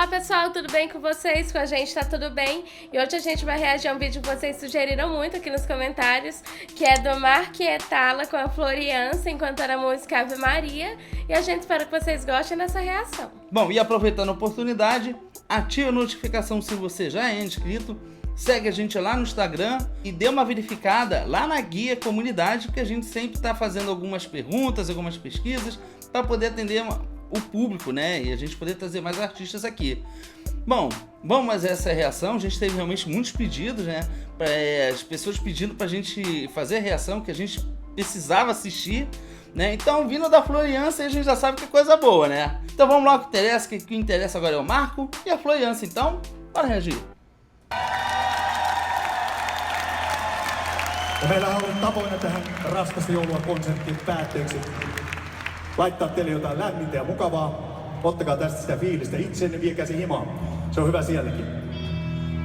Olá pessoal, tudo bem com vocês? Com a gente tá tudo bem? E hoje a gente vai reagir a um vídeo que vocês sugeriram muito aqui nos comentários, que é do Marquietala com a Floriança, enquanto era a música Ave Maria. E a gente espera que vocês gostem dessa reação. Bom, e aproveitando a oportunidade, ative a notificação se você já é inscrito, segue a gente lá no Instagram e dê uma verificada lá na guia comunidade, porque a gente sempre está fazendo algumas perguntas, algumas pesquisas, para poder atender o público, né? E a gente poder trazer mais artistas aqui. Bom, vamos fazer essa reação. A gente teve realmente muitos pedidos, né? As pessoas pedindo pra gente fazer a reação que a gente precisava assistir, né? Então, vindo da Floriança, a gente já sabe que é coisa boa, né? Então vamos lá, o que interessa, que interessa agora é o Marco e a Floriança. Então, bora reagir. Ja meillä on ollut tapana tähän raskasta joulua konsertin päätteeksi laittaa teille jotain lämmintä ja mukavaa. Ottakaa tästä sitä fiilistä itsenne, viekää se himaan. Se on hyvä sielläkin.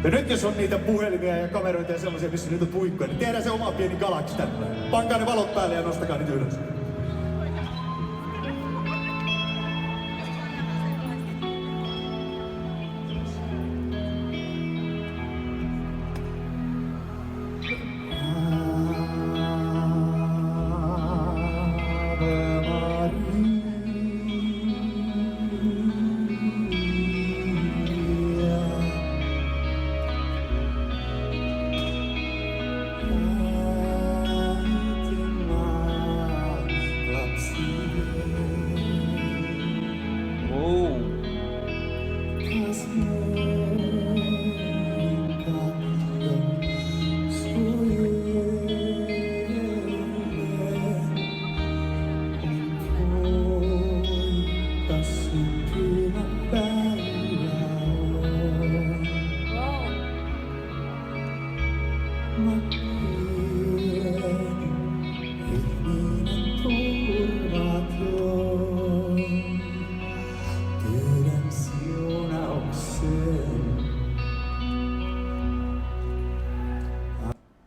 Ja nyt jos on niitä puhelimia ja kameroita ja sellaisia, missä nyt on puikkoja, niin tehdään se oma pieni galaksi tänne. Pankaa ne valot päälle ja nostakaa niitä ylös.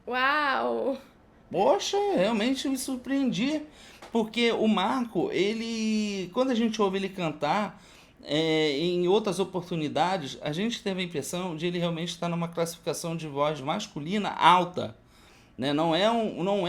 Uau! Poxa, realmente me surpreendi, porque o Marco, ele, quando a gente ouve ele cantar, em outras oportunidades, a gente teve a impressão de ele realmente estar numa classificação de voz masculina alta, né? Não é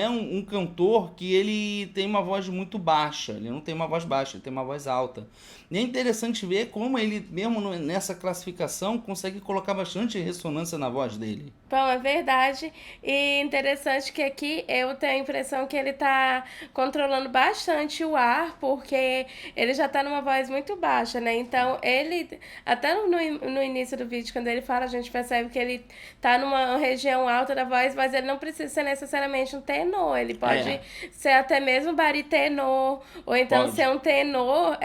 um cantor que ele tem uma voz muito baixa, ele não tem uma voz baixa, ele tem uma voz alta. E é interessante ver como ele, mesmo nessa classificação, consegue colocar bastante ressonância na voz dele. Bom, é verdade. E interessante que aqui eu tenho a impressão que ele tá controlando bastante o ar, porque ele já tá numa voz muito baixa, né? Então, ele, até no início do vídeo, quando ele fala, a gente percebe que ele tá numa região alta da voz, mas ele não precisa ser necessariamente um tenor. Ele pode ser até mesmo baritenor, ou então ser um tenor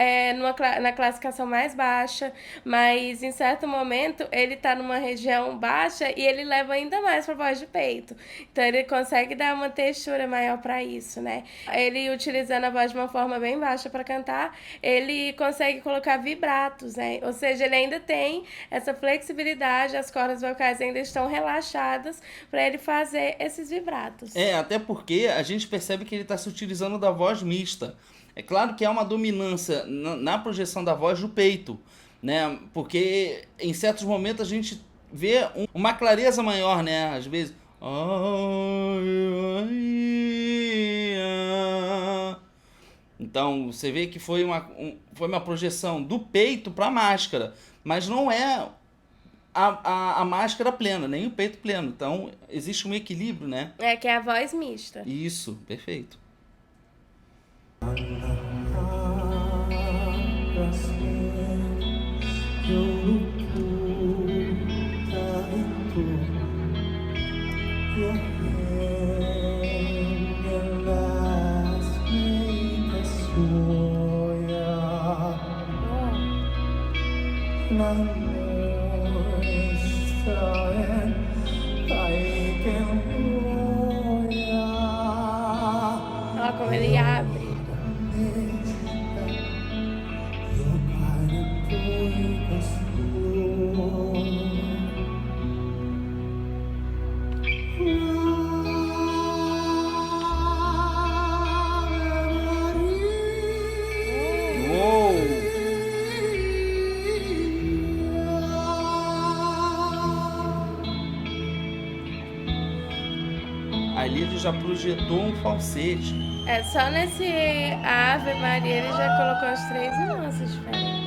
na classificação mais baixa, mas em certo momento ele tá numa região baixa e ele leva ainda mais para voz de peito. Então ele consegue dar uma textura maior para isso, né? Ele utilizando a voz de uma forma bem baixa para cantar, ele consegue colocar vibratos, né? Ou seja, ele ainda tem essa flexibilidade, as cordas vocais ainda estão relaxadas para ele fazer esses vibratos. Até porque a gente percebe que ele está se utilizando da voz mista. É claro que há uma dominância na projeção da voz do peito, né? Porque em certos momentos a gente vê uma clareza maior, né? Às vezes. Então você vê que foi uma projeção do peito para a máscara, mas não é a máscara plena, nem o peito pleno. Então existe um equilíbrio, né? Que é a voz mista. Isso, perfeito. Olha como ele abre. já projetou um falsete. É, só nesse Ave Maria ele já colocou as 3 nuances diferentes.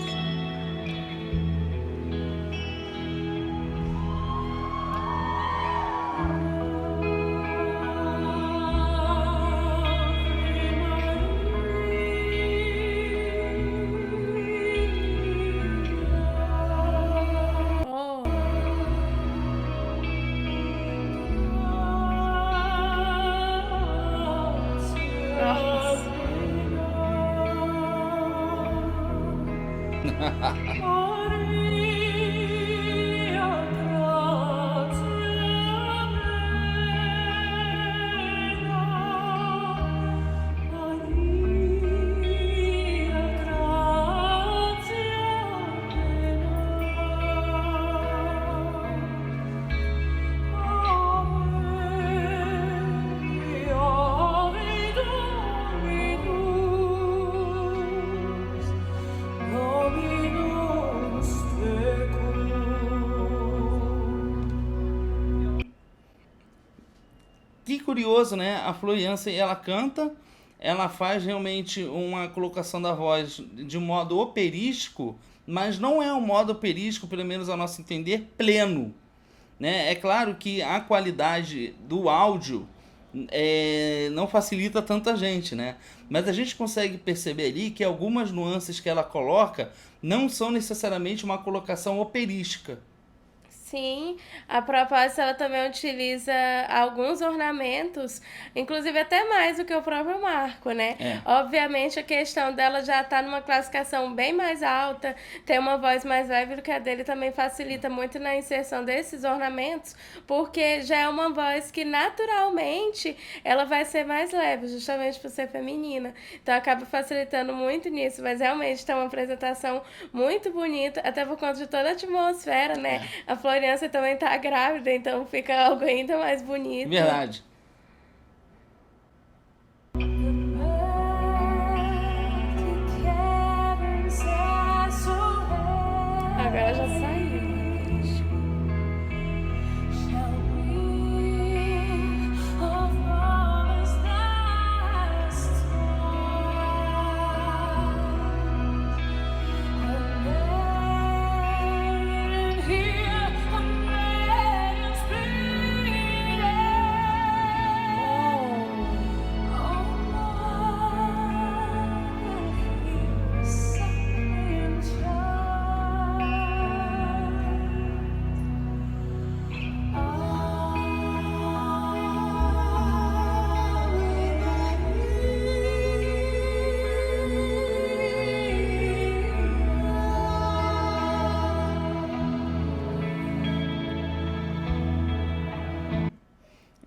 Que curioso, né? A Flor Jansen, ela canta, ela faz realmente uma colocação da voz de um modo operístico, mas não é um modo operístico, pelo menos ao nosso entender, pleno, né? É claro que a qualidade do áudio não facilita tanta gente, né? Mas a gente consegue perceber ali que algumas nuances que ela coloca não são necessariamente uma colocação operística. Sim, a propósito, ela também utiliza alguns ornamentos, inclusive até mais do que o próprio Marco, né? Obviamente a questão dela já tá numa classificação bem mais alta, tem uma voz mais leve do que a dele, também facilita muito na inserção desses ornamentos, porque já é uma voz que naturalmente ela vai ser mais leve, justamente por ser feminina. Então acaba facilitando muito nisso, mas realmente tá uma apresentação muito bonita, até por conta de toda a atmosfera, né? A Flor Jansen também tá grávida, então fica algo ainda mais bonito. Verdade. Agora já saiu.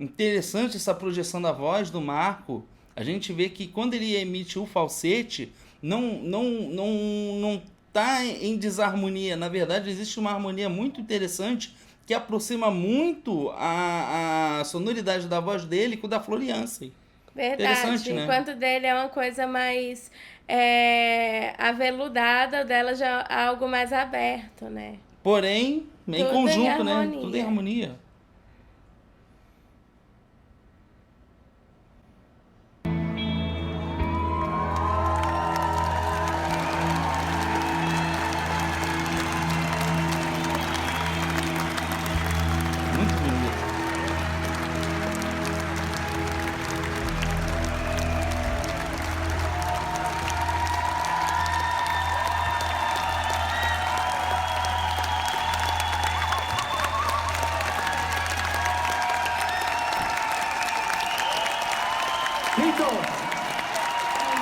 Interessante essa projeção da voz do Marco. A gente vê que quando ele emite o falsete, não tá em desarmonia. Na verdade, existe uma harmonia muito interessante que aproxima muito a sonoridade da voz dele com o da Flor Jansen. Verdade, Né? Enquanto dele é uma coisa mais aveludada, o dela já é algo mais aberto, né? Porém, em conjunto, né? Tudo em harmonia.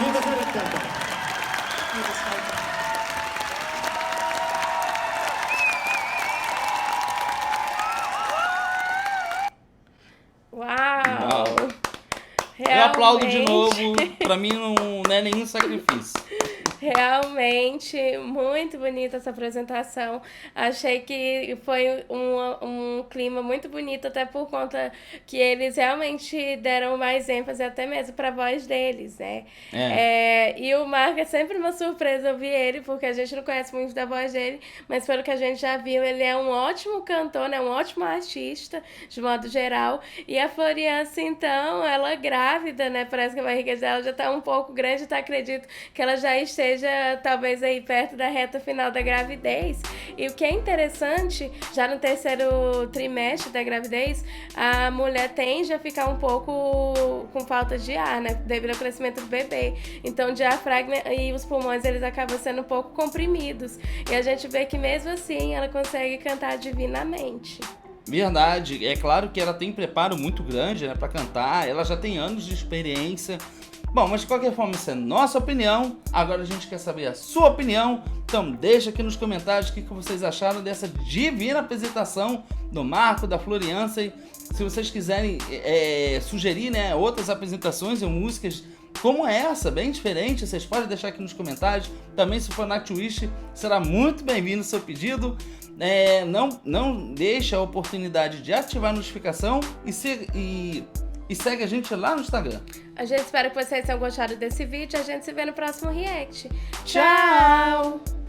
Kiitos erittäin paljon. Eu aplaudo de novo. Pra mim não é nenhum sacrifício. Realmente, muito bonita essa apresentação. Achei que foi um clima muito bonito, até por conta que eles realmente deram mais ênfase até mesmo para a voz deles, né? E o Marco é sempre uma surpresa ouvir ele, porque a gente não conhece muito da voz dele, mas pelo que a gente já viu, ele é um ótimo cantor, né? Um ótimo artista, de modo geral. E a Floriança, então, ela é grávida, né? Parece que a barriga dela já tá um pouco grande, então acredito que ela já esteja talvez aí perto da reta final da gravidez. E o que é interessante, já no terceiro trimestre da gravidez, a mulher tende a ficar um pouco com falta de ar, né? Devido ao crescimento do bebê. Então o diafragma e os pulmões, eles acabam sendo um pouco comprimidos. E a gente vê que mesmo assim ela consegue cantar divinamente. Verdade, é claro que ela tem preparo muito grande, né, para cantar, ela já tem anos de experiência. Bom, mas de qualquer forma, essa é a nossa opinião. Agora a gente quer saber a sua opinião. Então deixa aqui nos comentários o que vocês acharam dessa divina apresentação do Marco, da Floriança. E se vocês quiserem sugerir, né, outras apresentações ou músicas como essa, bem diferente, vocês podem deixar aqui nos comentários. Também, se for na Twitch, será muito bem-vindo o seu pedido. Não deixe a oportunidade de ativar a notificação e segue a gente lá no Instagram. A gente espera que vocês tenham gostado desse vídeo. A gente se vê no próximo react. Tchau!